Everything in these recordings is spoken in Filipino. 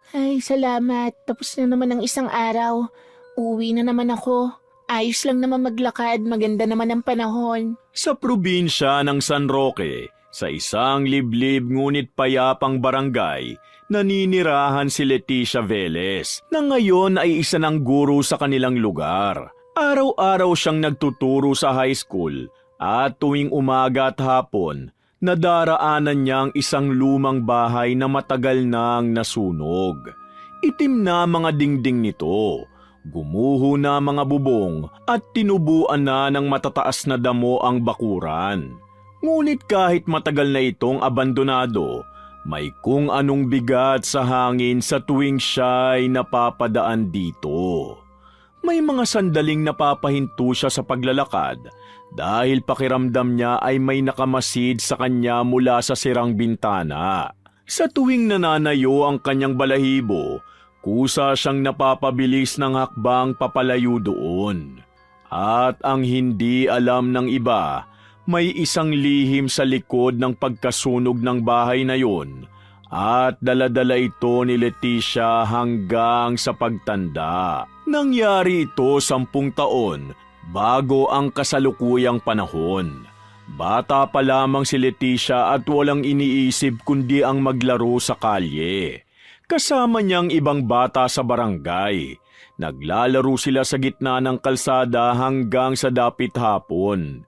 Ay, salamat. Tapos na naman ang isang araw. Uwi na naman ako. Ayos lang naman maglakad. Maganda naman ang panahon. Sa probinsya ng San Roque, sa isang liblib ngunit payapang barangay, naninirahan si Leticia Velez na ngayon ay isa ng guro sa kanilang lugar. Araw-araw siyang nagtuturo sa high school at tuwing umaga at hapon, nadaraanan niyang isang lumang bahay na matagal nang nasunog. Itim na mga dingding nito, gumuho na mga bubong at tinubuan na ng matataas na damo ang bakuran. Ngunit kahit matagal na itong abandonado, may kung anong bigat sa hangin sa tuwing siya'y napapadaan dito. May mga sandaling napapahinto siya sa paglalakad dahil pakiramdam niya ay may nakamasid sa kanya mula sa sirang bintana. Sa tuwing nananayo ang kanyang balahibo, kusa siyang napapabilis ng hakbang papalayo doon. At ang hindi alam ng iba, may isang lihim sa likod ng pagkasunog ng bahay na yun at daladala ito ni Leticia hanggang sa pagtanda. Nangyari ito 10 taon bago ang kasalukuyang panahon. Bata pa lamang si Leticia at walang iniisip kundi ang maglaro sa kalye. Kasama niyang ibang bata sa barangay. Naglalaro sila sa gitna ng kalsada hanggang sa dapit hapon.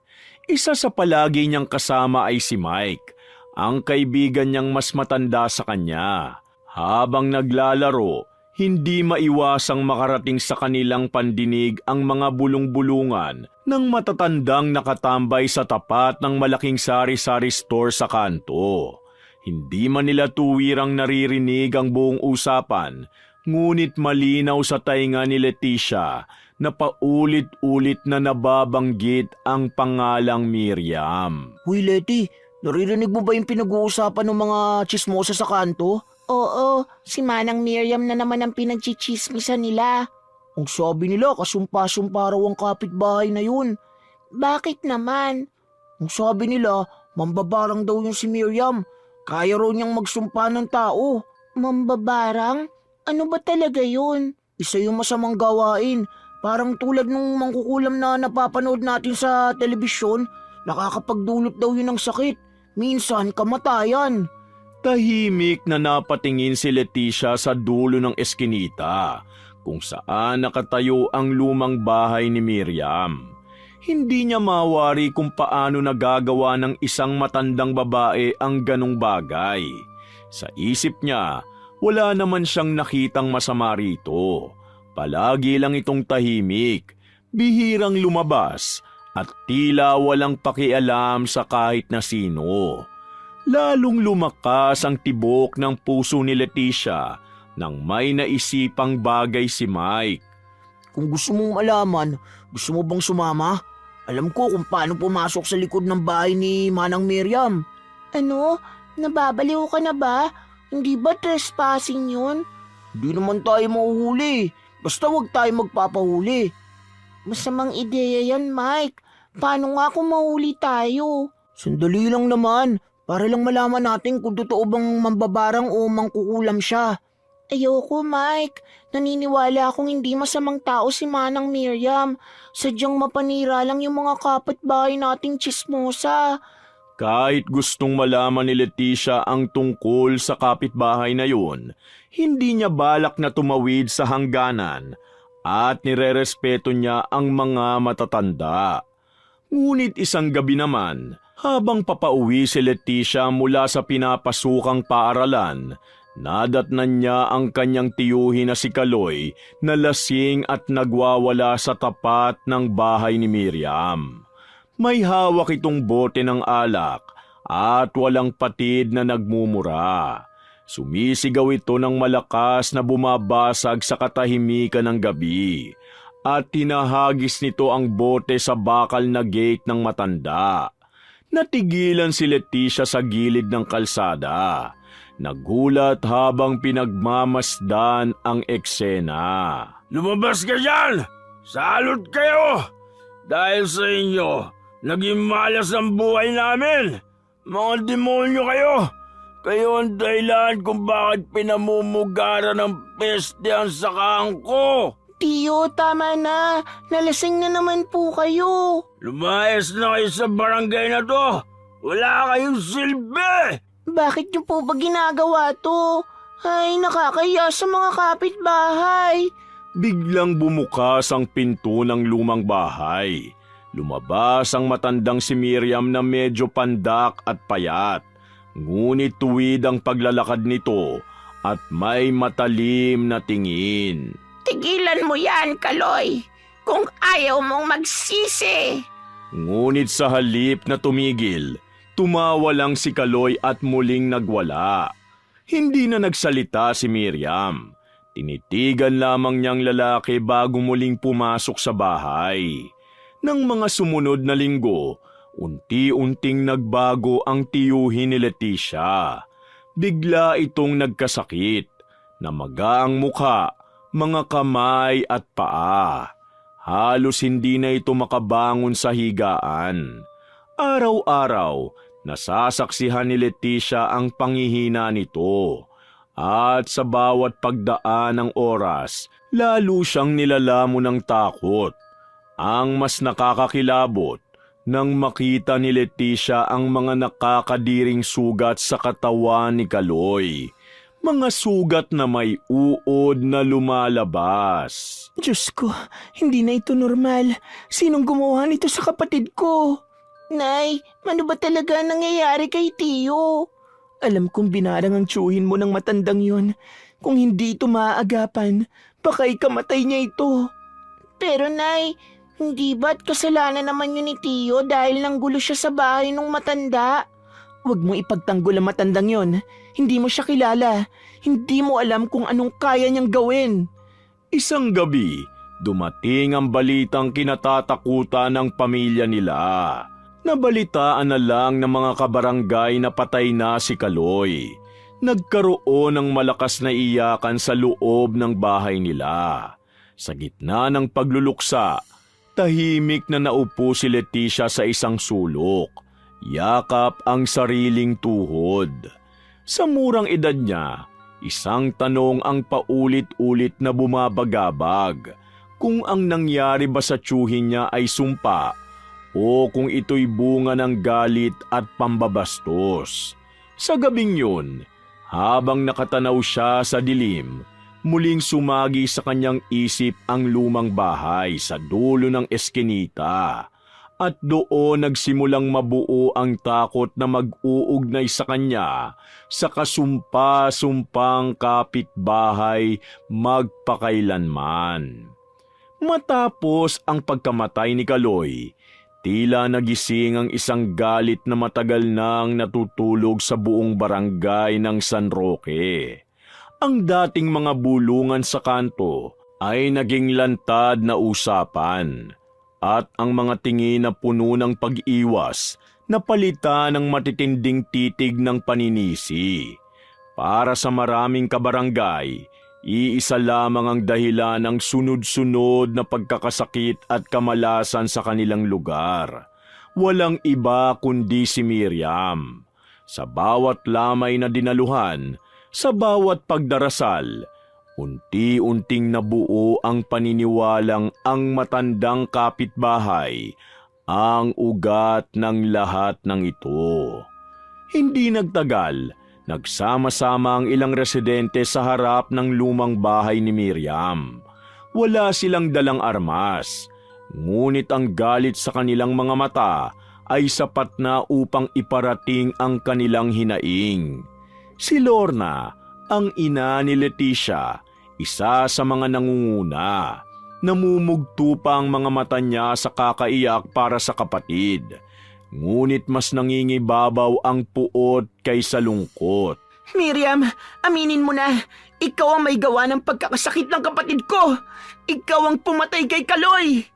Isa sa palagi niyang kasama ay si Mike, ang kaibigan niyang mas matanda sa kanya. Habang naglalaro, hindi maiwasang makarating sa kanilang pandinig ang mga bulong-bulungan ng matatandang nakatambay sa tapat ng malaking sari-sari store sa kanto. Hindi man nila tuwirang naririnig ang buong usapan, ngunit malinaw sa tainga ni Leticia na paulit-ulit na nababanggit ang pangalang Miriam. Huy, Leti, naririnig mo ba yung pinag-uusapan ng mga chismosa sa kanto? Oo, si Manang Miriam na naman ang pinagchichismisan nila. Ang sabi nila, kasumpa-sumpa raw ang kapitbahay na yun. Bakit naman? Ang sabi nila, mambabarang daw yung si Miriam. Kaya raw niyang magsumpa ng tao. Mambabarang? Ano ba talaga yun? Isa yung masamang gawain. Parang tulad nung mangkukulam na napapanood natin sa telebisyon, nakakapagdulot daw yun ng sakit. Minsan, kamatayan. Tahimik na napatingin si Leticia sa dulo ng eskinita, kung saan nakatayo ang lumang bahay ni Miriam. Hindi niya mawari kung paano nagagawa ng isang matandang babae ang ganong bagay. Sa isip niya, wala naman siyang nakitang masama rito. Palagi lang itong tahimik, bihirang lumabas at tila walang pakialam sa kahit na sino. Lalong lumakas ang tibok ng puso ni Leticia nang may naisipang bagay si Mike. Kung gusto mong malaman, gusto mo bang sumama? Alam ko kung paano pumasok sa likod ng bahay ni Manang Miriam. Ano? Nababaliw ka na ba? Hindi ba trespassing yun? Di naman tayo mahuhuli. Basta wag tayo magpapahuli. Masamang ideya yan, Mike. Paano nga kung mahuli tayo? Sandali lang naman. Para lang malaman natin kung totoo bang mambabarang o mangkukulam siya. Ayoko, Mike. Naniniwala akong hindi masamang tao si Manang Miriam. Sadyang mapanira lang yung mga kapitbahay nating chismosa. Kahit gustong malaman ni Leticia ang tungkol sa kapitbahay na yun, hindi niya balak na tumawid sa hangganan at nirerespeto niya ang mga matatanda. Ngunit isang gabi naman, habang papauwi si Leticia mula sa pinapasukang paaralan, nadatnan niya ang kanyang tiyuhin na si Kaloy na lasing at nagwawala sa tapat ng bahay ni Miriam. May hawak itong bote ng alak at walang patid na nagmumura. Sumisigaw ito ng malakas na bumabasag sa katahimikan ng gabi at tinahagis nito ang bote sa bakal na gate ng matanda. Natigilan si Leticia sa gilid ng kalsada. Nagulat habang pinagmamasdan ang eksena. Lumabas ka dyan! Salot kayo! Dahil sa inyo, naging malas ang buhay namin! Mga demonyo kayo! Kayo ang dahilan kung bakit pinamumugara ng peste ang sakahan ko. Tiyo, tama na. Nalasing na naman po kayo. Lumayas na kayo sa barangay na to. Wala kayong silbi. Bakit niyo po ba ginagawa to? Ay, nakakaya sa mga kapitbahay. Biglang bumukas ang pinto ng lumang bahay. Lumabas ang matandang si Miriam na medyo pandak at payat. Ngunit tuwid ang paglalakad nito at may matalim na tingin. Tigilan mo yan, Kaloy. Kung ayaw mong magsisi. Ngunit sa halip na tumigil, tumawa lang si Kaloy at muling nagwala. Hindi na nagsalita si Miriam. Tinitigan lamang niyang lalaki bago muling pumasok sa bahay. Nang mga sumunod na linggo, unti-unting nagbago ang tiyuhin ni Leticia. Bigla itong nagkasakit, namaga ang mukha, mga kamay at paa. Halos hindi na ito makabangon sa higaan. Araw-araw, nasasaksihan ni Leticia ang panghihina nito. At sa bawat pagdaan ng oras, lalo siyang nilalamon ng takot. Ang mas nakakakilabot, nang makita ni Leticia ang mga nakakadiring sugat sa katawan ni Kaloy. Mga sugat na may uod na lumalabas. Diyos ko, hindi na ito normal. Sinong gumawa nito sa kapatid ko? Nay, ano ba talaga nangyayari kay Tiyo? Alam kong binarang ang tiyuhin mo ng matandang yun. Kung hindi ito maaagapan, baka ikamatay niya ito. Pero Nay, hindi ba't kasalanan naman yun ni Tiyo dahil nanggulo siya sa bahay ng matanda? Huwag mo ipagtanggol ang matandang yon. Hindi mo siya kilala. Hindi mo alam kung anong kaya niyang gawin. Isang gabi, dumating ang balitang kinatatakutan ng pamilya nila. Nabalitaan na lang ng mga kabarangay na patay na si Kaloy. Nagkaroon ng malakas na iyakan sa loob ng bahay nila. Sa gitna ng pagluluksa, tahimik na naupo si Leticia sa isang sulok. Yakap ang sariling tuhod. Sa murang edad niya, isang tanong ang paulit-ulit na bumabagabag. Kung ang nangyari ba sa tiyuhin niya ay sumpa o kung ito'y bunga ng galit at pambabastos. Sa gabing yun, habang nakatanaw siya sa dilim, muling sumagi sa kanyang isip ang lumang bahay sa dulo ng eskinita. At doon nagsimulang mabuo ang takot na mag-uugnay sa kanya sa kasumpa-sumpang kapitbahay magpakailanman. Matapos ang pagkamatay ni Kaloy, tila nagising ang isang galit na matagal nang natutulog sa buong barangay ng San Roque. Ang dating mga bulungan sa kanto ay naging lantad na usapan. At ang mga tingin na puno ng pag-iwas napalitan ng matitinding titig ng paninisi. Para sa maraming kabarangay, iisa lamang ang dahilan ng sunod-sunod na pagkakasakit at kamalasan sa kanilang lugar. Walang iba kundi si Miriam. Sa bawat lamay na dinaluhan, sa bawat pagdarasal, unti-unting nabuo ang paniniwalang ang matandang kapitbahay ang ugat ng lahat ng ito. Hindi nagtagal, nagsama-sama ang ilang residente sa harap ng lumang bahay ni Miriam. Wala silang dalang armas, ngunit ang galit sa kanilang mga mata ay sapat na upang iparating ang kanilang hinaing. Si Lorna, ang ina ni Leticia, isa sa mga nangunguna. Namumugto pa ang mga mata niya sa kakaiyak para sa kapatid. Ngunit mas nangingibabaw ang puot kaysa lungkot. Miriam, aminin mo na. Ikaw ang may gawa ng pagkakasakit ng kapatid ko. Ikaw ang pumatay kay Kaloy.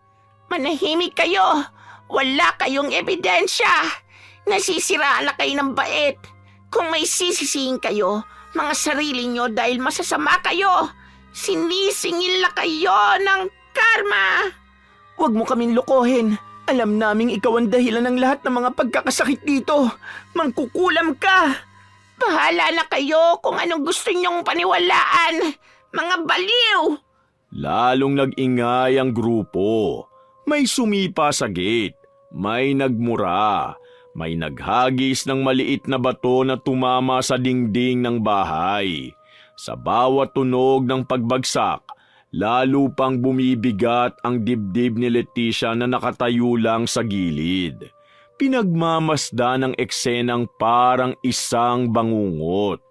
Manahimik kayo. Wala kayong ebidensya. Nasisiraan na kayo ng bait. Kung may sisisihin kayo, mga sarili nyo dahil masasama kayo. Sinisingil na kayo ng karma. Huwag mo kaming lokohin. Alam naming ikaw ang dahilan ng lahat ng mga pagkakasakit dito. Mangkukulam ka. Bahala na kayo kung anong gusto niyong paniwalaan. Mga baliw! Lalong nag-ingay ang grupo. May sumipa sa gate, may nagmura, may naghagis ng maliit na bato na tumama sa dingding ng bahay. Sa bawat tunog ng pagbagsak, lalo pang bumibigat ang dibdib ni Leticia na nakatayo lang sa gilid. Pinagmamasda ng eksenang parang isang bangungot.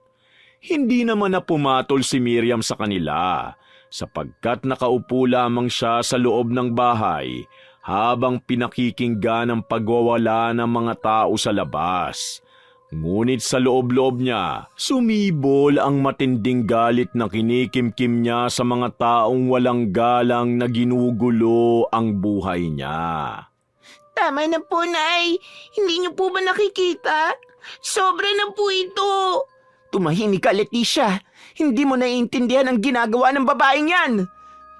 Hindi naman na pumatol si Miriam sa kanila, sapagkat nakaupo lamang siya sa loob ng bahay habang pinakikinggan ang pagwawala ng mga tao sa labas. Ngunit sa loob-loob niya, sumibol ang matinding galit na kinikimkim niya sa mga taong walang galang na ginugulo ang buhay niya. Tama na po, Nay. Hindi niyo po ba nakikita? Sobra na po ito. Tumahimik ka, Leticia. Hindi mo naiintindihan ang ginagawa ng babaeng yan.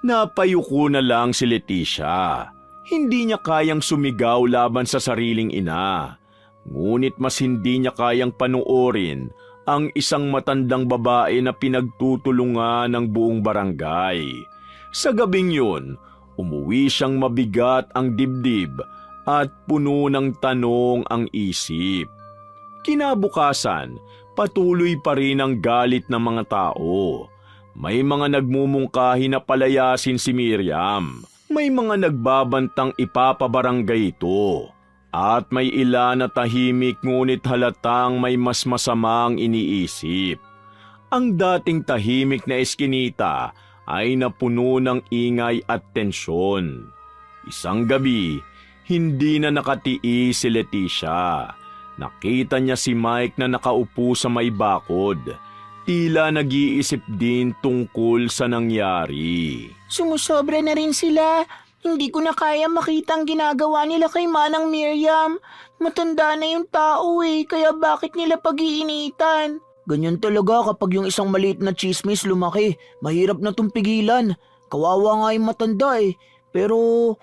Napayuko na lang si Leticia. Hindi niya kayang sumigaw laban sa sariling ina. Ngunit mas hindi niya kayang panuorin ang isang matandang babae na pinagtutulungan ng buong barangay. Sa gabing yun, umuwi siyang mabigat ang dibdib at puno ng tanong ang isip. Kinabukasan, patuloy pa rin ang galit ng mga tao. May mga nagmumungkahi na palayasin si Miriam. May mga nagbabantang ipapabarangay ito. At may ilan na tahimik ngunit halatang may mas masamang iniisip. Ang dating tahimik na eskinita ay napuno ng ingay at tensyon. Isang gabi, hindi na nakatiis si Leticia. Nakita niya si Mike na nakaupo sa may bakod. Tila nag-iisip din tungkol sa nangyari. Sumusobra na rin sila. Hindi ko na kaya makita ang ginagawa nila kay Manang Miriam. Matanda na yung tao kaya bakit nila pag-iinitan? Ganyan talaga kapag yung isang maliit na chismis lumaki. Mahirap na itong pigilan. Kawawa nga yung matanda Pero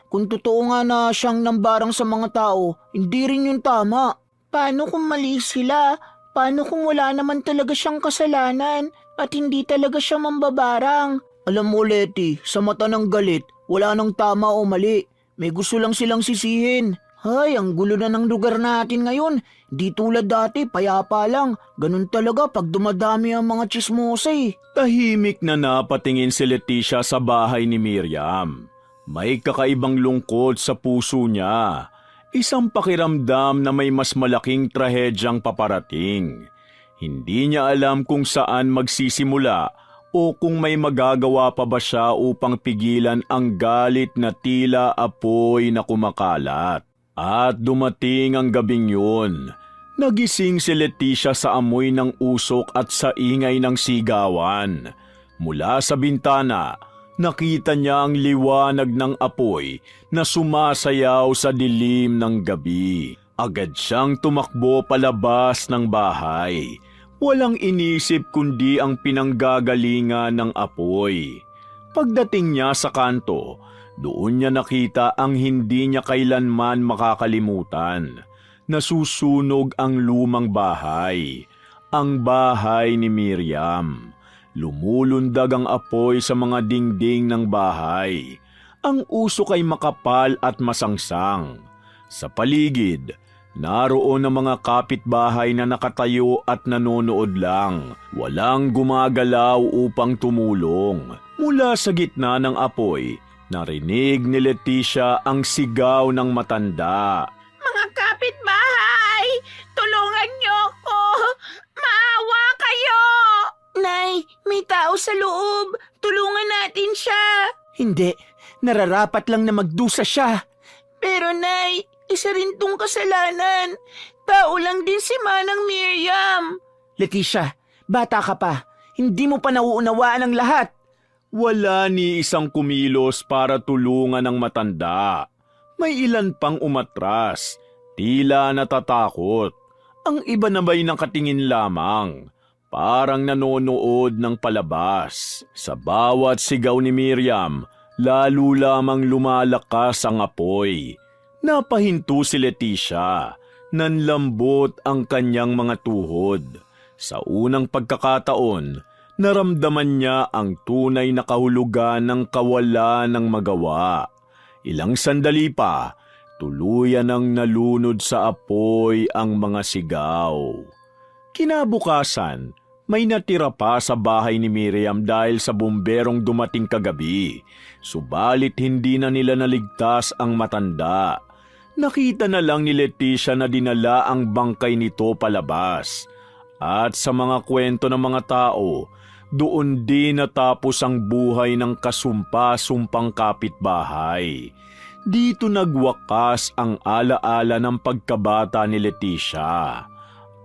kung totoo nga na siyang nambarang sa mga tao, hindi rin yun tama. Paano kung mali sila? Paano kung wala naman talaga siyang kasalanan at hindi talaga siya mambabarang? Alam mo, Leti, sa mata ng galit, wala nang tama o mali. May gusto lang silang sisihin. Hay, ang gulo na ng lugar natin ngayon. Di tulad dati, payapa lang. Ganun talaga pag dumadami ang mga chismosa Tahimik na napatingin si Leticia sa bahay ni Miriam. May kakaibang lungkot sa puso niya. Isang pakiramdam na may mas malaking trahedyang paparating. Hindi niya alam kung saan magsisimula o kung may magagawa pa ba siya upang pigilan ang galit na tila apoy na kumakalat. At dumating ang gabing yun. Nagising si Leticia sa amoy ng usok at sa ingay ng sigawan. Mula sa bintana, nakita niya ang liwanag ng apoy na sumasayaw sa dilim ng gabi. Agad siyang tumakbo palabas ng bahay. Walang inisip kundi ang pinanggagalingan ng apoy. Pagdating niya sa kanto, doon niya nakita ang hindi niya kailanman makakalimutan. Nasusunog ang lumang bahay. Ang bahay ni Miriam. Lumulundag ang apoy sa mga dingding ng bahay. Ang usok ay makapal at masangsang. Sa paligid, naroon ang mga kapitbahay na nakatayo at nanonood lang. Walang gumagalaw upang tumulong. Mula sa gitna ng apoy, narinig ni Leticia ang sigaw ng matanda. Mga kapitbahay, tulungan niyo ko! Maawa kayo! Nay, may tao sa loob. Tulungan natin siya. Hindi, nararapat lang na magdusa siya. Pero Nay, isa rin tong kasalanan. Tao lang din si Manang Miriam. Leticia, bata ka pa. Hindi mo pa nauunawaan ang lahat. Wala ni isang kumilos para tulungan ang matanda. May ilan pang umatras, tila natatakot. Ang iba na ba'y nakatingin lamang, parang nanonood ng palabas. Sa bawat sigaw ni Miriam, lalo lamang lumalakas ang apoy. Napahinto si Leticia, nanlambot ang kanyang mga tuhod. Sa unang pagkakataon, naramdaman niya ang tunay na kahulugan ng kawalan ng magawa. Ilang sandali pa, tuluyan ang nalunod sa apoy ang mga sigaw. Kinabukasan, may natira pa sa bahay ni Miriam dahil sa bumberong dumating kagabi. Subalit hindi na nila naligtas ang matanda. Nakita na lang ni Leticia na dinala ang bangkay nito palabas. At sa mga kwento ng mga tao, doon din natapos ang buhay ng kasumpa-sumpang kapitbahay. Dito nagwakas ang alaala ng pagkabata ni Leticia.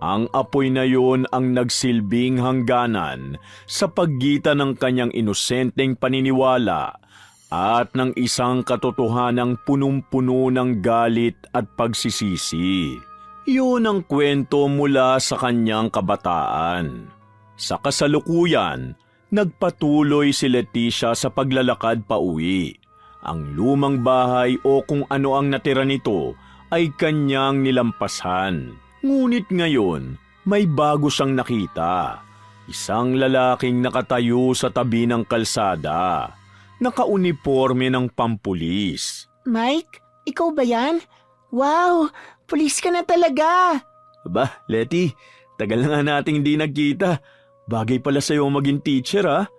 Ang apoy na yon ang nagsilbing hangganan sa pagitan ng kanyang inosenteng paniniwala at ng isang katotohanang punong-puno ng galit at pagsisisi. Yun ang kwento mula sa kanyang kabataan. Sa kasalukuyan, nagpatuloy si Leticia sa paglalakad pauwi. Ang lumang bahay o kung ano ang natira nito ay kanyang nilampasan. Ngunit ngayon, may bago siyang nakita. Isang lalaking nakatayo sa tabi ng kalsada. Nakauniforme ng pampulis. Mike, ikaw ba yan? Wow, pulis ka na talaga! Aba, Letty, tagal na nga nating hindi nagkita. Bagay pala sa'yo maging teacher, ah.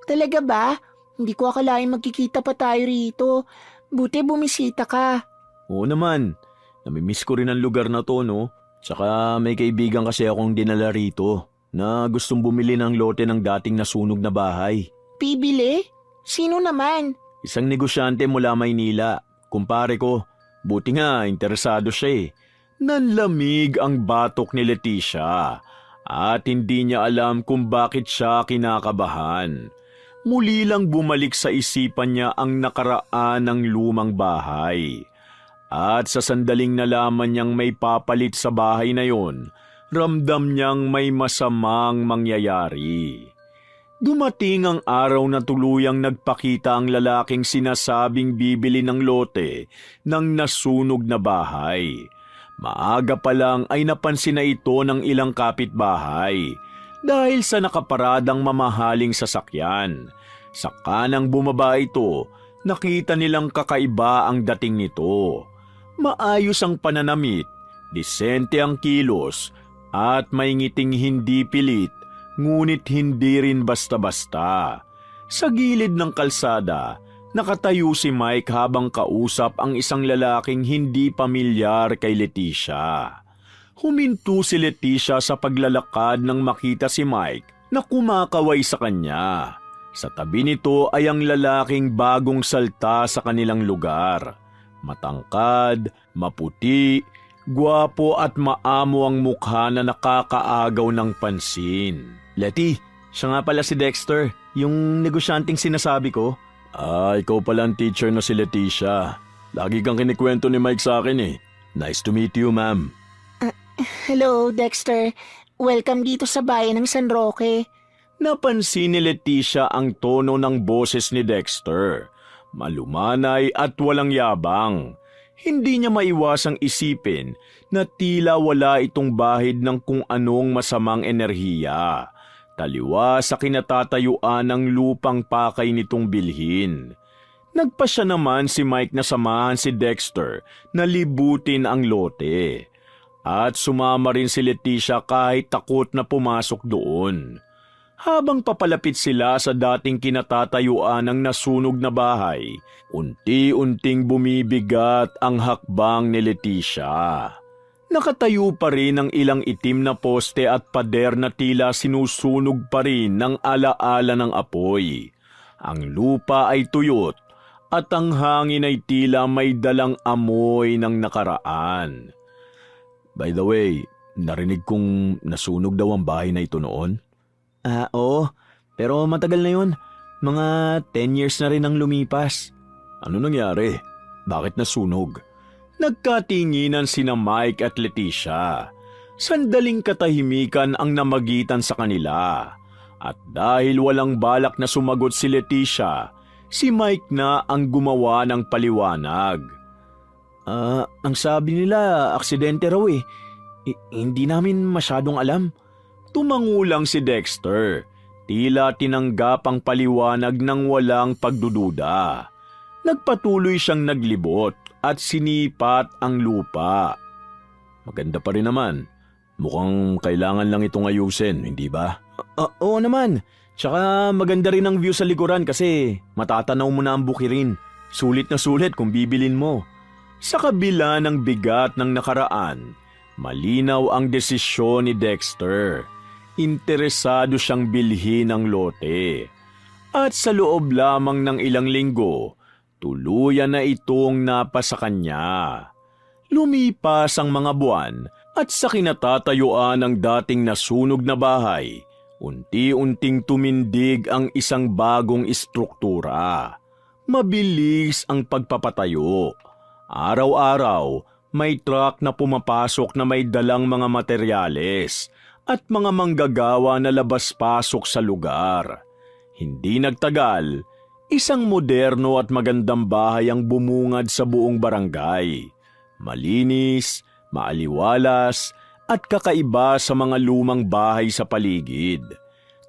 Talaga ba? Hindi ko akalain magkikita pa tayo rito. Buti bumisita ka. Oo naman, namimiss ko rin ang lugar na to, no? Tsaka may kaibigan kasi akong dinala rito na gustong bumili ng lote ng dating nasunog na bahay. Bibili? Sino naman? Isang negosyante mula Maynila. Kumpare ko, buti nga interesado siya eh. Nanlamig ang batok ni Leticia at hindi niya alam kung bakit siya kinakabahan. Muli lang bumalik sa isipan niya ang nakaraan ng lumang bahay. At sa sandaling nalaman niyang may papalit sa bahay na yon, ramdam niyang may masamang mangyayari. Dumating ang araw na tuluyang nagpakita ang lalaking sinasabing bibili ng lote ng nasunog na bahay. Maaga pa lang ay napansin na ito ng ilang kapitbahay dahil sa nakaparadang mamahaling sasakyan. Sa kanang bumaba ito, nakita nilang kakaiba ang dating nito. Maayos ang pananamit, disente ang kilos, at may ngiting hindi pilit, ngunit hindi rin basta-basta. Sa gilid ng kalsada, nakatayo si Mike habang kausap ang isang lalaking hindi pamilyar kay Leticia. Huminto si Leticia sa paglalakad nang makita si Mike na kumakaway sa kanya. Sa tabi nito ay ang lalaking bagong salta sa kanilang lugar. Matangkad, maputi, gwapo at maamo ang mukha na nakakaagaw ng pansin. Letty, siya nga pala si Dexter, yung negosyanteng sinasabi ko. Ah, ikaw pala ang teacher na si Leticia. Lagi kang kinikwento ni Mike sa akin eh. Nice to meet you, ma'am. Hello, Dexter. Welcome dito sa bayan ng San Roque. Napansin ni Leticia ang tono ng boses ni Dexter. Malumanay at walang yabang. Hindi niya maiwasang isipin na tila wala itong bahid ng kung anong masamang enerhiya. Taliwa sa kinatatayuan ng lupang pakay nitong bilhin. Nagpasya naman si Mike na samahan si Dexter na libutin ang lote. At sumama rin si Leticia kahit takot na pumasok doon. Habang papalapit sila sa dating kinatatayuan ng nasunog na bahay, unti-unting bumibigat ang hakbang ni Leticia. Nakatayo pa rin ang ilang itim na poste at pader na tila sinusunog pa rin ng alaala ng apoy. Ang lupa ay tuyot at ang hangin ay tila may dalang amoy ng nakaraan. By the way, narinig kong nasunog daw ang bahay na ito noon. Oo, pero matagal na yun. Mga 10 years na rin ang lumipas. Ano nangyari? Bakit nasunog? Nagkatinginan sina Mike at Leticia. Sandaling katahimikan ang namagitan sa kanila. At dahil walang balak na sumagot si Leticia, si Mike na ang gumawa ng paliwanag. Ang sabi nila, aksidente raw eh. Hindi namin masyadong alam. Tumangulang si Dexter. Tila tinanggap ang paliwanag ng walang pagdududa. Nagpatuloy siyang naglibot at sinipat ang lupa. Maganda pa rin naman. Mukhang kailangan lang itong ayusin, hindi ba? Oo naman. Tsaka maganda rin ang view sa likuran kasi matatanaw mo na ang bukirin. Sulit na sulit kung bibilin mo. Sa kabila ng bigat ng nakaraan, malinaw ang desisyon ni Dexter. Interesado siyang bilhin ang lote. At sa loob lamang ng ilang linggo, tuluyan na itong napasa kanya. Lumipas ang mga buwan at sa kinatatayuan ng dating nasunog na bahay, unti-unting tumindig ang isang bagong istruktura. Mabilis ang pagpapatayo. Araw-araw, may truck na pumapasok na may dalang mga materyales at mga manggagawa na labas-pasok sa lugar. Hindi nagtagal, isang moderno at magandang bahay ang bumungad sa buong barangay. Malinis, maaliwalas, at kakaiba sa mga lumang bahay sa paligid.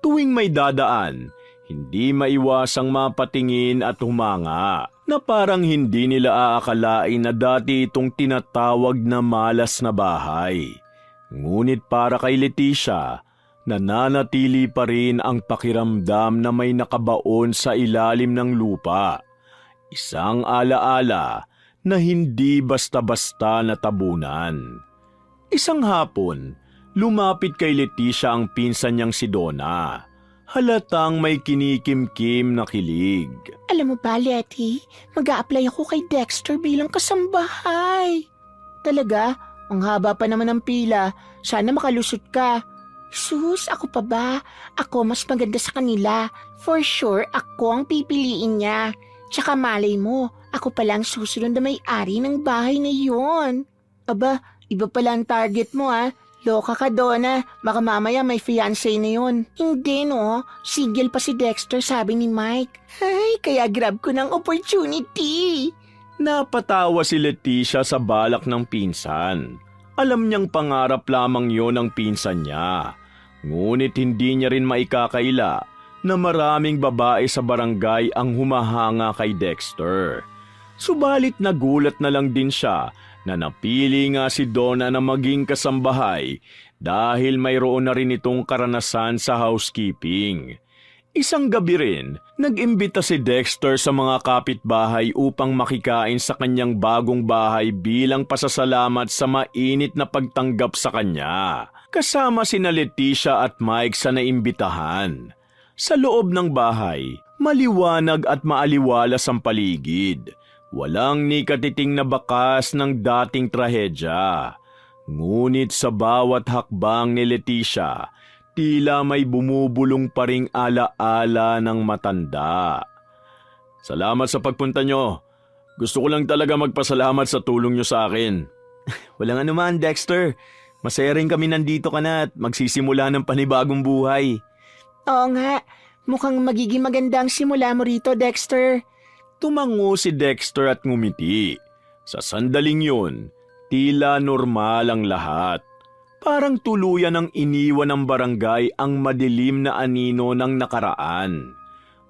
Tuwing may dadaan, hindi maiwasang mapatingin at humanga na parang hindi nila aakalain na dati itong tinatawag na malas na bahay. Ngunit para kay Leticia, nananatili pa rin ang pakiramdam na may nakabaon sa ilalim ng lupa. Isang alaala na hindi basta-basta natabunan. Isang hapon, lumapit kay Leticia ang pinsan niyang si Donna. Halatang may kinikimkim na kilig. Alam mo ba, Letty, mag-a-apply ako kay Dexter bilang kasambahay. Talaga? Ang haba pa naman ng pila. Sana makalusot ka. Sus, ako pa ba? Ako mas maganda sa kanila. For sure, ako ang pipiliin niya. Tsaka malay mo, ako palang susunod na may-ari ng bahay na yon. Aba, iba pala ang target mo ah. Loka ka, Donna. Baka mamaya may fiancé na yon. Hindi no, single pa si Dexter sabi ni Mike. Ay, kaya grab ko ng opportunity. Napatawa si Leticia sa balak ng pinsan. Alam niyang pangarap lamang yon ng pinsan niya. Ngunit hindi niya rin maikakaila na maraming babae sa barangay ang humahanga kay Dexter. Subalit nagulat na lang din siya na napili nga si Donna na maging kasambahay dahil mayroon na rin itong karanasan sa housekeeping. Isang gabi rin, nag-imbita si Dexter sa mga kapitbahay upang makikain sa kanyang bagong bahay bilang pasasalamat sa mainit na pagtanggap sa kanya. Kasama sina Leticia at Mike sa naimbitahan. Sa loob ng bahay, maliwanag at maaliwalas ang paligid. Walang nikatiting na bakas ng dating trahedya. Ngunit sa bawat hakbang ni Leticia, tila may bumubulong pa ring alaala ng matanda. Salamat sa pagpunta nyo. Gusto ko lang talaga magpasalamat sa tulong nyo sa akin. Walang anuman, Dexter. Masaya rin kami nandito ka na at magsisimula ng panibagong buhay. Oo nga, mukhang magiging maganda ang simula mo rito, Dexter. Tumango si Dexter at ngumiti. Sa sandaling yun, tila normal ang lahat. Parang tuluyan ng iniwan ng barangay ang madilim na anino ng nakaraan.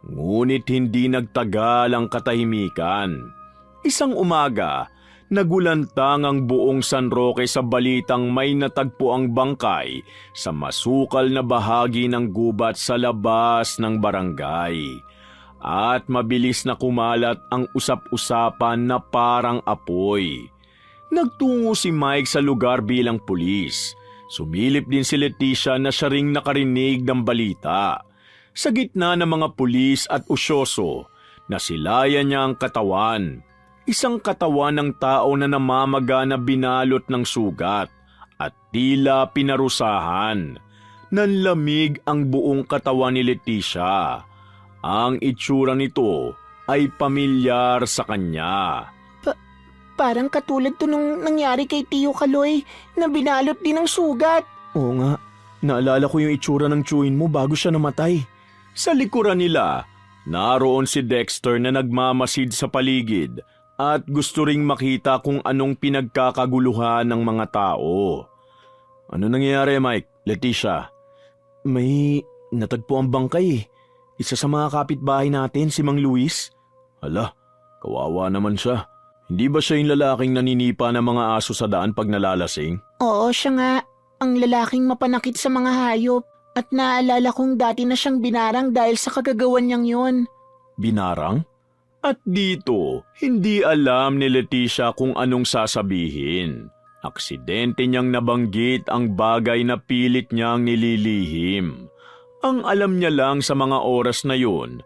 Ngunit hindi nagtagal ang katahimikan. Isang umaga, nagulantang ang buong San Roque sa balitang may natagpo ang bangkay sa masukal na bahagi ng gubat sa labas ng barangay. At mabilis na kumalat ang usap-usapan na parang apoy. Nagtungo si Mike sa lugar bilang pulis. Sumilip din si Leticia na siya ring nakarinig ng balita. Sa gitna ng mga pulis at usyoso, nasilayan niya ang katawan. Isang katawan ng tao na namamaga na binalot ng sugat at tila pinarusahan. Nanlamig ang buong katawan ni Leticia. Ang itsura nito ay pamilyar sa kanya. Parang katulad to nung nangyari kay Tio Kaloy na binalot din ng sugat. Oo nga, naalala ko yung itsura ng tiyuhin mo bago siya namatay. Sa likuran nila, naroon si Dexter na nagmamasid sa paligid at gusto ring makita kung anong pinagkakaguluhan ng mga tao. Ano nangyayari, Mike? Leticia? May natagpo ang bangkay eh. Isa sa mga kapitbahay natin, si Mang Luis. Hala, kawawa naman siya. Hindi ba siya yung lalaking naninipa ng mga aso sa daan pag nalalasing? Oo, siya nga. Ang lalaking mapanakit sa mga hayop. At naalala kong dati na siyang binarang dahil sa kagagawan niyang yun. Binarang? At dito, hindi alam ni Leticia kung anong sasabihin. Aksidente niyang nabanggit ang bagay na pilit niyang nililihim. Ang alam niya lang sa mga oras na yun,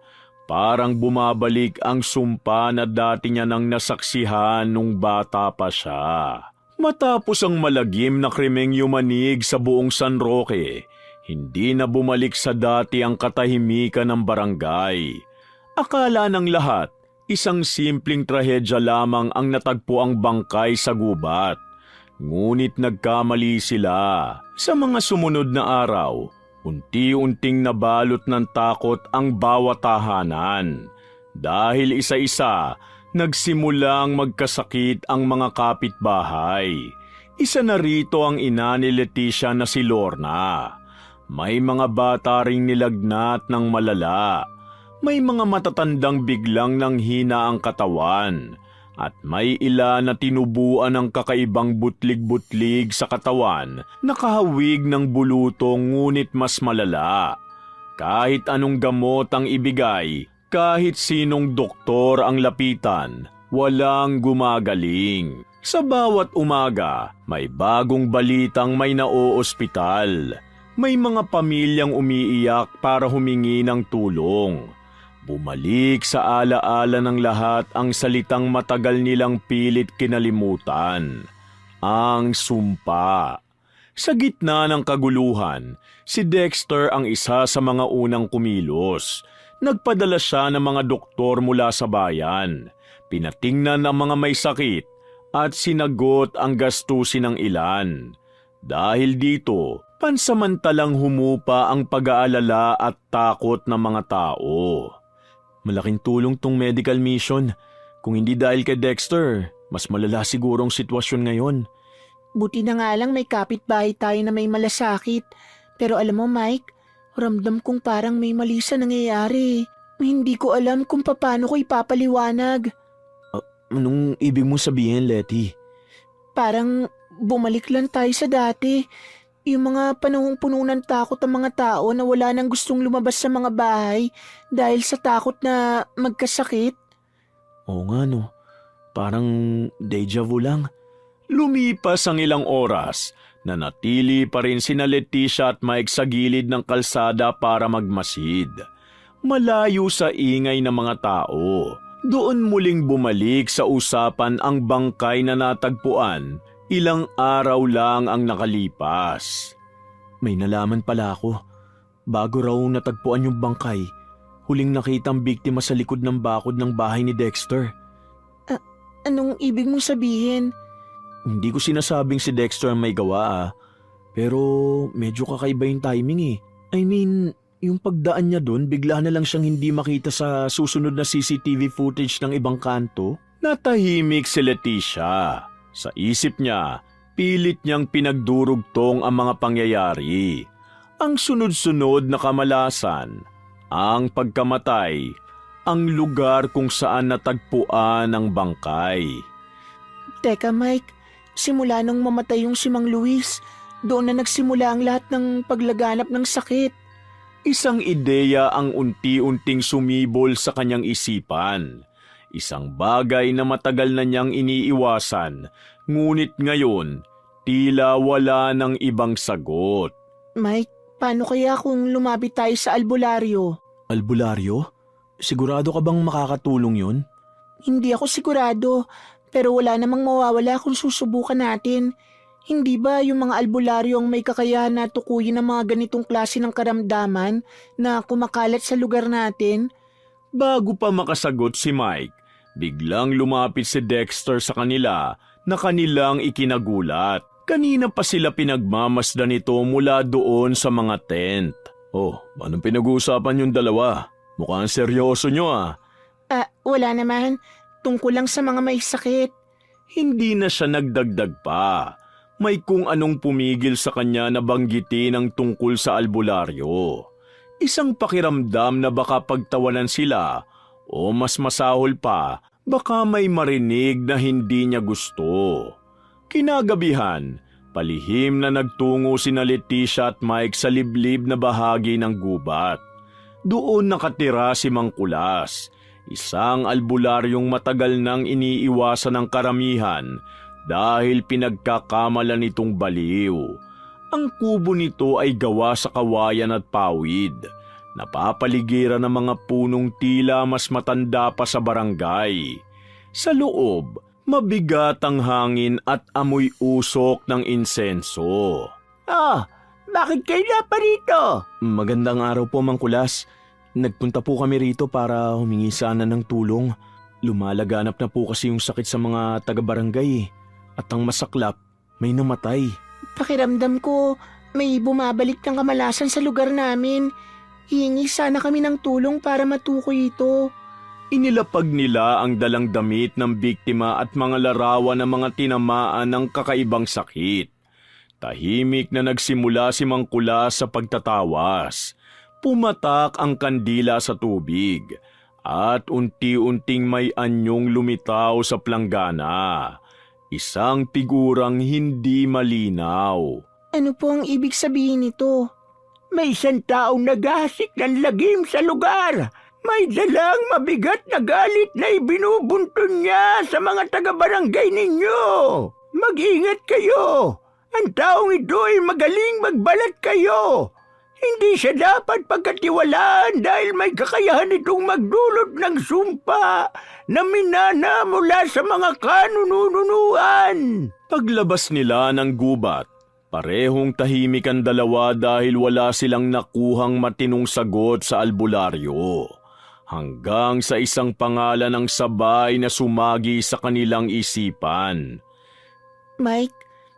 parang bumabalik ang sumpa na dati niya nang nasaksihan nung bata pa siya. Matapos ang malagim na krimeng yumanig sa buong San Roque, hindi na bumalik sa dati ang katahimikan ng barangay. Akala ng lahat, isang simpleng trahedya lamang ang natagpo ang bangkay sa gubat. Ngunit nagkamali sila. Sa mga sumunod na araw, unti-unting nabalot ng takot ang bawat tahanan. Dahil isa-isa, nagsimulang magkasakit ang mga kapitbahay. Isa na rito ang ina ni Leticia na si Lorna. May mga bata ring nilagnat ng malala. May mga matatandang biglang nanghina ang katawan. At may ilan na tinubuan ng kakaibang butlig-butlig sa katawan na kahawig ng bulutong ngunit mas malala. Kahit anong gamot ang ibigay, kahit sinong doktor ang lapitan, walang gumagaling. Sa bawat umaga, may bagong balitang may naoospital. May mga pamilyang umiiyak para humingi ng tulong. Bumalik sa alaala ng lahat ang salitang matagal nilang pilit kinalimutan. Ang sumpa. Sa gitna ng kaguluhan, si Dexter ang isa sa mga unang kumilos. Nagpadala siya ng mga doktor mula sa bayan. Pinatingnan ang mga may sakit at sinagot ang gastusin ng ilan. Dahil dito, pansamantalang humupa ang pag-aalala at takot ng mga tao. Malaking tulong tong medical mission. Kung hindi dahil kay Dexter, mas malala siguro ang sitwasyon ngayon. Buti na nga lang may kapitbahay tayo na may malasakit. Pero alam mo Mike, ramdam kong parang may mali sa nangyayari. Hindi ko alam kung paano ko ipapaliwanag. Anong ibig mong sabihin, Letty? Parang bumalik lang tayo sa dati. Yung mga panahong puno ng takot ang mga tao na wala nang gustong lumabas sa mga bahay dahil sa takot na magkasakit. Oo nga no, parang deja vu lang. Lumipas ang ilang oras, nanatili pa rin sina Leticia at Mike sa gilid ng kalsada para magmasid. Malayo sa ingay ng mga tao, doon muling bumalik sa usapan ang bangkay na natagpuan. Ilang araw lang ang nakalipas. May nalaman pala ako. Bago raw natagpuan yung bangkay, huling nakitang biktima sa likod ng bakod ng bahay ni Dexter. Anong ibig mong sabihin? Hindi ko sinasabing si Dexter ang may gawa pero medyo kakaiba yung timing eh. I mean, yung pagdaan niya doon, bigla na lang siyang hindi makita sa susunod na CCTV footage ng ibang kanto. Natahimik si Leticia. Sa isip niya, pilit niyang pinagdurugtong ang mga pangyayari. Ang sunod-sunod na kamalasan, ang pagkamatay, ang lugar kung saan natagpuan ang bangkay. Teka Mike, simula nung mamatay yung si Mang Luis, doon na nagsimula ang lahat ng paglaganap ng sakit. Isang ideya ang unti-unting sumibol sa kanyang isipan. Isang bagay na matagal na niyang iniiwasan, ngunit ngayon, tila wala ng ibang sagot. Mike, paano kaya kung lumapit tayo sa albularyo? Albularyo? Sigurado ka bang makakatulong yun? Hindi ako sigurado, pero wala namang mawawala kung susubukan natin. Hindi ba yung mga albularyo ang may kakayahan na tukuyin ang mga ganitong klase ng karamdaman na kumakalat sa lugar natin? Bago pa makasagot si Mike, biglang lumapit si Dexter sa kanila na kanilang ikinagulat. Kanina pa sila pinagmamasdan nito mula doon sa mga tent. Oh, anong pinag-uusapan yung dalawa? Mukhang seryoso nyo Wala naman. Tungkol lang sa mga may sakit. Hindi na siya nagdagdag pa. May kung anong pumigil sa kanya na banggitin ang tungkol sa albularyo. Isang pakiramdam na baka pagtawanan sila o mas masahol pa, baka may marinig na hindi niya gusto. Kinagabihan, palihim na nagtungo sina Leticia at Mike sa liblib na bahagi ng gubat. Doon nakatira si Mang Kulas, isang albularyong matagal nang iniiwasan ng karamihan dahil pinagkakamalan nitong baliw. Ang kubo nito ay gawa sa kawayan at pawid. Napapaligiran ng mga punong tila mas matanda pa sa barangay. Sa loob, mabigat ang hangin at amoy usok ng insenso. Bakit kayo na pa rito? Magandang araw po, Mang Kulas. Nagpunta po kami rito para humingi sana ng tulong. Lumalaganap na po kasi yung sakit sa mga taga-barangay. At ang masaklap, may namatay. Pakiramdam ko, may bumabalik ng kamalasan sa lugar namin. Hihingi sana kami ng tulong para matukoy ito. Inilapag nila ang dalang damit ng biktima at mga larawan ng mga tinamaan ng kakaibang sakit. Tahimik na nagsimula si Mang Kulas sa pagtatawas. Pumatak ang kandila sa tubig at unti-unting may anyong lumitaw sa planggana. Isang figurang hindi malinaw. Ano po ang ibig sabihin nito? May isang taong naghahasik ng lagim sa lugar. May dalang mabigat na galit na ibinubunton niya sa mga taga-barangay ninyo. Mag-ingat kayo. Ang taong ito ay magaling magbalat kayo. Hindi siya dapat pagkatiwalaan dahil may kakayahan itong magdulot ng sumpa na minana mula sa mga kanununuan. Paglabas nila ng gubat, parehong tahimik ang dalawa dahil wala silang nakuhang matinong sagot sa albularyo. Hanggang sa isang pangalan ng sabay na sumagi sa kanilang isipan. Mike,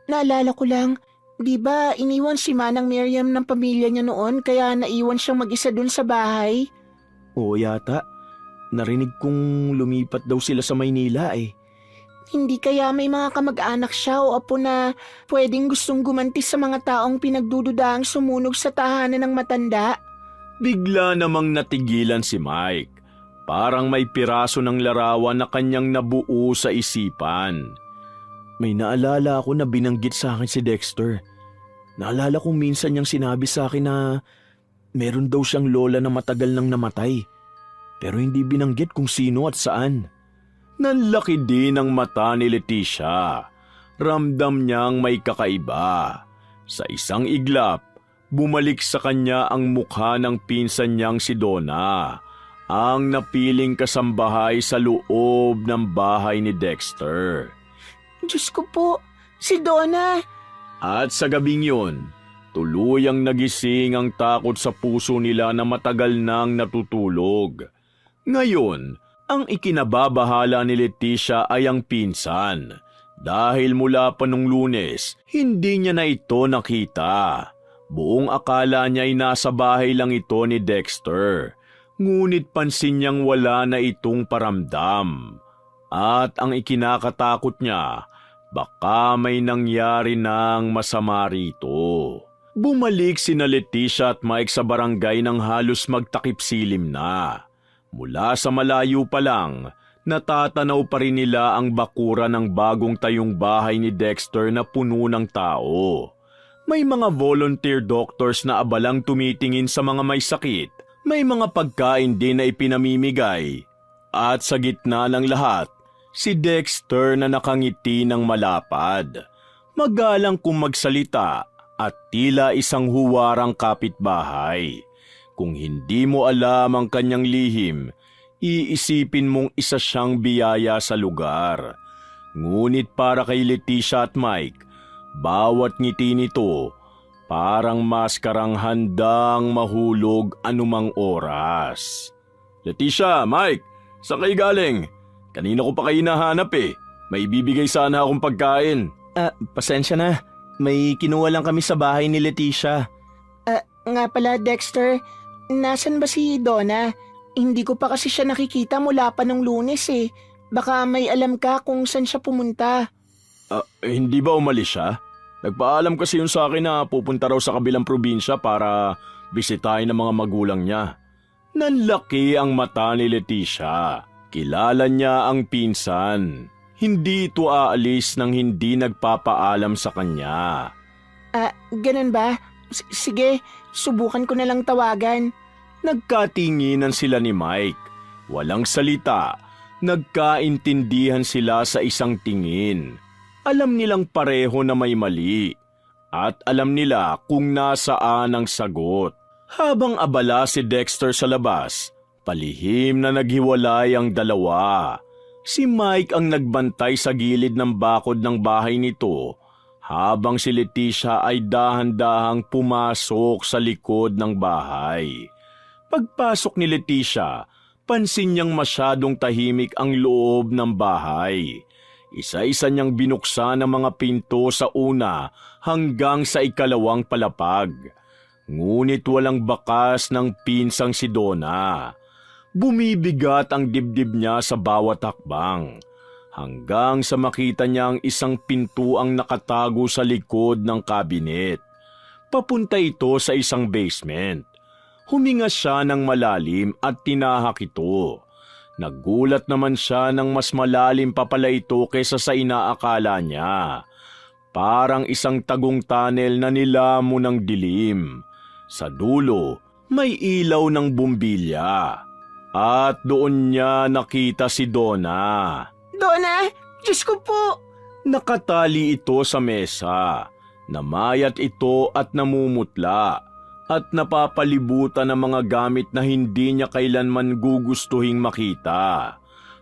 naalala ko lang, di ba iniwan si Manang Miriam ng pamilya niya noon kaya naiwan siyang mag-isa dun sa bahay? Oo yata. Narinig kong lumipat daw sila sa Maynila eh. Hindi kaya may mga kamag-anak siya o apo na pwedeng gustong gumanti sa mga taong pinagdududaang sumunog sa tahanan ng matanda? Bigla namang natigilan si Mike. Parang may piraso ng larawan na kanyang nabuo sa isipan. May naalala ako na binanggit sa akin si Dexter. Naalala kong minsan niyang sinabi sa akin na meron daw siyang lola na matagal nang namatay. Pero hindi binanggit kung sino at saan. Nanlaki din ang mata ni Leticia. Ramdam niyang may kakaiba. Sa isang iglap, bumalik sa kanya ang mukha ng pinsan niyang si Donna, ang napiling kasambahay sa loob ng bahay ni Dexter. Diyos ko po, si Donna! At sa gabing yun, tuluyang nagising ang takot sa puso nila na matagal nang natutulog. Ngayon, ang ikinababahala ni Leticia ay ang pinsan. Dahil mula pa nung Lunes, hindi niya na ito nakita. Buong akala niya ay nasa bahay lang ito ni Dexter. Ngunit pansin niyang wala na itong paramdam. At ang ikinakatakot niya, baka may nangyari ng masama rito. Bumalik sina Leticia at Mike sa barangay nang halos magtakip silim na. Mula sa malayo pa lang, natatanaw pa rin nila ang bakura ng bagong tayong bahay ni Dexter na puno ng tao. May mga volunteer doctors na abalang tumitingin sa mga may sakit. May mga pagkain din na ipinamimigay. At sa gitna ng lahat, si Dexter na nakangiti ng malapad. Magalang kung magsalita at tila isang huwarang kapitbahay. Kung hindi mo alam ang kanyang lihim, iisipin mong isa siyang biyaya sa lugar. Ngunit para kay Leticia at Mike, bawat ngiti nito parang maskarang handang mahulog anumang oras. Leticia, Mike, saan kayo galing? Kanina ko pa kayo nahanap eh. May bibigay sana akong pagkain. Pasensya na. May kinuha lang kami sa bahay ni Leticia. Nga pala Dexter, nasan ba si Donna? Hindi ko pa kasi siya nakikita mula pa nung Lunes eh. Baka may alam ka kung saan siya pumunta. Hindi ba umalis siya? Nagpaalam kasi yun sa akin na pupunta raw sa kabilang probinsya para bisitahin ng mga magulang niya. Nanlaki ang mata ni Leticia. Kilala niya ang pinsan. Hindi ito aalis nang hindi nagpapaalam sa kanya. Ganun ba? Sige, subukan ko na lang tawagan. Nagkatinginan sila ni Mike. Walang salita. Nagkaintindihan sila sa isang tingin. Alam nilang pareho na may mali. At alam nila kung nasaan ang sagot. Habang abala si Dexter sa labas, palihim na naghiwalay ang dalawa. Si Mike ang nagbantay sa gilid ng bakod ng bahay nito, habang si Leticia ay dahan-dahang pumasok sa likod ng bahay. Pagpasok ni Leticia, pansin niyang masyadong tahimik ang loob ng bahay. Isa-isa niyang binuksan ang mga pinto sa una hanggang sa ikalawang palapag. Ngunit walang bakas ng pinsang si Donna. Bumibigat ang dibdib niya sa bawat hakbang, hanggang sa makita niya ang isang pinto ang nakatago sa likod ng kabinet. Papunta ito sa isang basement. Huminga siya ng malalim at tinahak ito. Nagulat naman siya ng mas malalim pa pala ito kaysa sa inaakala niya. Parang isang tagong tunnel na nilamon ng dilim. Sa dulo, may ilaw ng bumbilya. At doon niya nakita si Donna. Donna, Diyos ko po! Nakatali ito sa mesa. Namayat ito at namumutla. At napapalibutan ng mga gamit na hindi niya kailanman gugustuhing makita.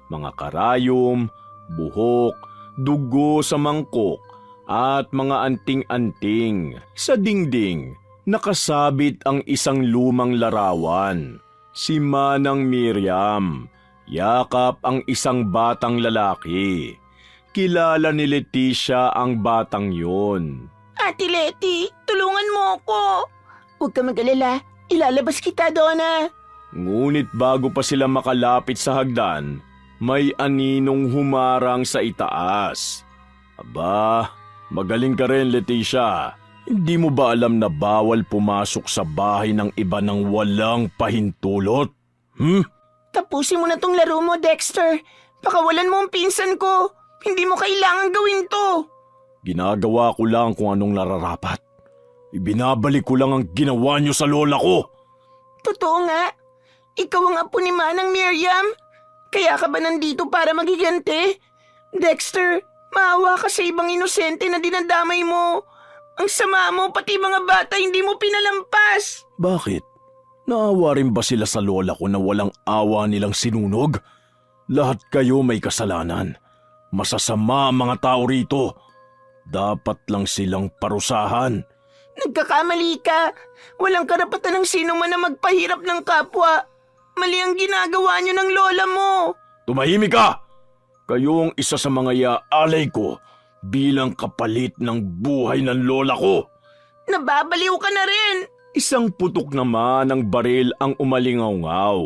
Mga karayom, buhok, dugo sa mangkok, at mga anting-anting. Sa dingding, nakasabit ang isang lumang larawan. Si Manang Miriam, yakap ang isang batang lalaki. Kilala ni Leticia ang batang yun. Ate Leti, tulungan mo ako. Huwag ka mag-alala, ilalabas kita, Donna. Ngunit bago pa sila makalapit sa hagdan, may aninong humarang sa itaas. Aba, magaling ka rin, Leticia. Hindi mo ba alam na bawal pumasok sa bahay ng iba nang walang pahintulot? Tapusin mo na tong laro mo, Dexter. Pakawalan mo ang pinsan ko. Hindi mo kailangan gawin to. Ginagawa ko lang kung anong nararapat. Ibinabalik ko lang ang ginawa niyo sa lola ko. Totoo nga. Ikaw ang apo ni Manang Miriam. Kaya ka ba nandito para magiganti? Dexter, maawa ka sa ibang inosente na dinadamay mo. Ang sama mo, pati mga bata hindi mo pinalampas. Bakit? Naawa rin ba sila sa lola ko na walang awa nilang sinunog? Lahat kayo may kasalanan. Masasama ang mga tao rito. Dapat lang silang parusahan. Nagkakamali ka. Walang karapatan ng sino man na magpahirap ng kapwa. Mali ang ginagawa niyo ng lola mo. Tumahimik ka! Kayong isa sa mga yaalay ko bilang kapalit ng buhay ng lola ko. Nababaliw ka na rin. Isang putok naman ng baril ang umalingaw-ngaw.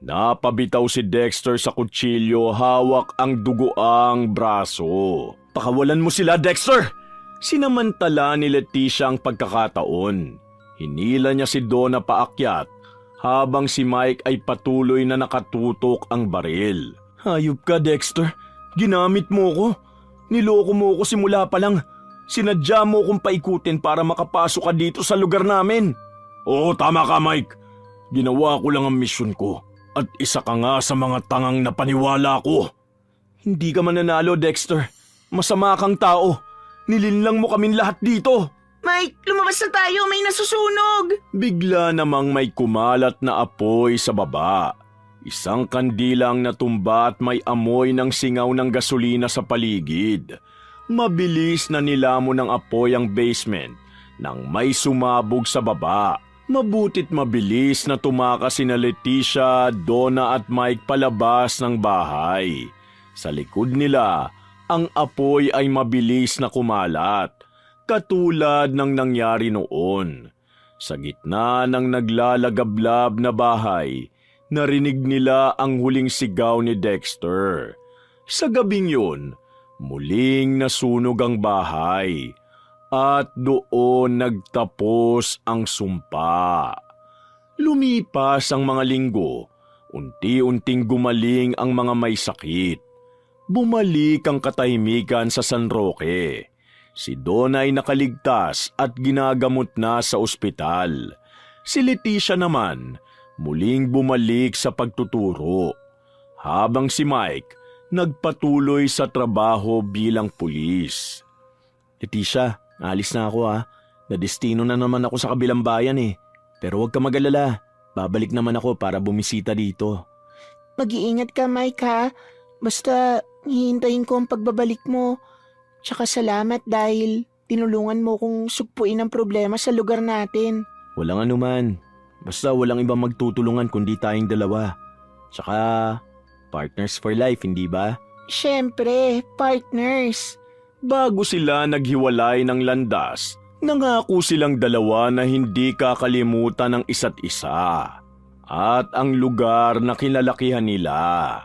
Napabitaw si Dexter sa kutsilyo, hawak ang dugoang braso. Pakawalan mo sila, Dexter! Sinamantala ni Leticia ang pagkakataon. Hinila niya si Donna paakyat habang si Mike ay patuloy na nakatutok ang baril. Hayop ka, Dexter. Ginamit mo ko. Niloko mo ko simula pa lang. Sinadya mo kong paikutin para makapasok ka dito sa lugar namin. Oo, tama ka, Mike. Ginawa ko lang ang misyon ko. At isa ka nga sa mga tangang napaniwala ko. Hindi ka mananalo, Dexter. Masama kang tao. Nilinlang mo kaming lahat dito. Mike, lumabas na tayo. May nasusunog. Bigla namang may kumalat na apoy sa baba. Isang kandila ang natumba at may amoy ng singaw ng gasolina sa paligid. Mabilis na nilamon ng apoy ang basement nang may sumabog sa baba. Mabutit mabilis na tumakas sina Leticia, Donna at Mike palabas ng bahay. Sa likod nila, ang apoy ay mabilis na kumalat, katulad ng nangyari noon. Sa gitna ng naglalagablab na bahay, narinig nila ang huling sigaw ni Dexter. Sa gabing yun, muling nasunog ang bahay At doon nagtapos ang sumpa. Lumipas ang mga linggo, unti-unting gumaling ang mga may sakit. Bumalik ang katahimikan sa San Roque. Si Donna ay nakaligtas at ginagamot na sa ospital. Si Leticia naman, muling bumalik sa pagtuturo. Habang si Mike, nagpatuloy sa trabaho bilang pulis. Leticia, alis na ako ha. Nadestino na naman ako sa kabilang bayan eh. Pero huwag ka mag-alala. Babalik naman ako para bumisita dito. Mag-iingat ka, Mike, ha? Basta, hihintayin ko ang pagbabalik mo. Tsaka salamat dahil tinulungan mo kong sugpuin ang problema sa lugar natin. Walang anuman. Basta walang ibang magtutulungan kundi tayong dalawa. Tsaka, partners for life, hindi ba? Siyempre, partners. Bago sila naghiwalay ng landas, nangako silang dalawa na hindi kakalimutan ng isa't isa at ang lugar na kinalakihan nila.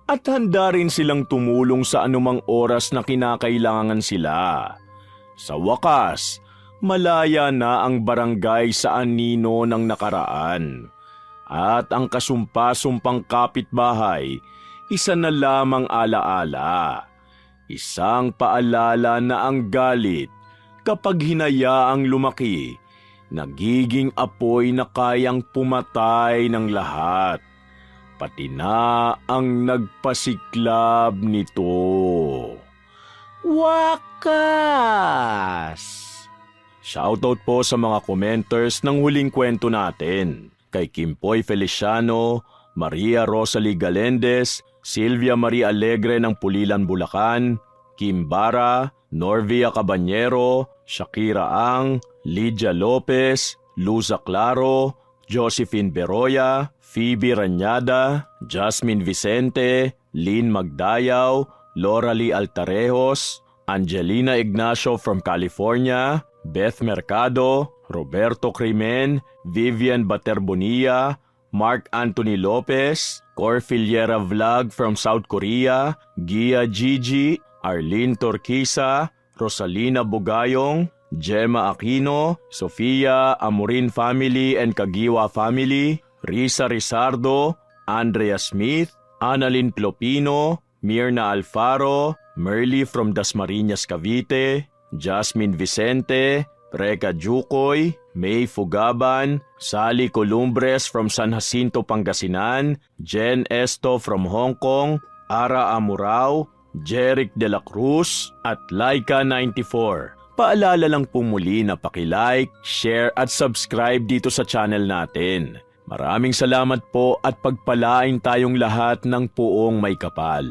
At handa rin silang tumulong sa anumang oras na kinakailangan sila. Sa wakas, malaya na ang barangay sa anino ng nakaraan. At ang kasumpa-sumpang kapitbahay, isa na lamang alaala. Isang paalala na ang galit, kapag hinayaang lumaki, nagiging apoy na kayang pumatay ng lahat. Pati na ang nagpasiklab nito. Wakas! Shoutout po sa mga commenters ng huling kwento natin. Kay Kimpoy Feliciano, Maria Rosalie Galendez, Silvia Marie Alegre ng Pulilan, Bulacan, Kim Bara, Norvia Cabanyero, Shakira Ang, Lydia Lopez, Luza Claro, Josephine Beroya, Phoebe Ranyada, Jasmine Vicente, Lynn Magdayaw, Loralie Altarejos, Angelina Ignacio from California, Beth Mercado, Roberto Crimen, Vivian Baterbonilla, Mark Anthony Lopez, Cor Filiera Vlog from South Korea, Gia Gigi, Arlene Torquisa, Rosalina Bugayong, Gemma Aquino, Sofia Amorin Family and Kagiwa Family, Risa Rizardo, Andrea Smith, Annalyn Plopino, Mirna Alfaro, Merly from Dasmariñas, Cavite, Jasmine Vicente, Reka Jukoy, May Fugaban, Sally Columbres from San Jacinto, Pangasinan, Jen Esto from Hong Kong, Ara Amurao, Jeric De La Cruz at Laika 94. Paalala lang po muli na paki-like, share at subscribe dito sa channel natin. Maraming salamat po at pagpalain tayong lahat ng puong may kapal.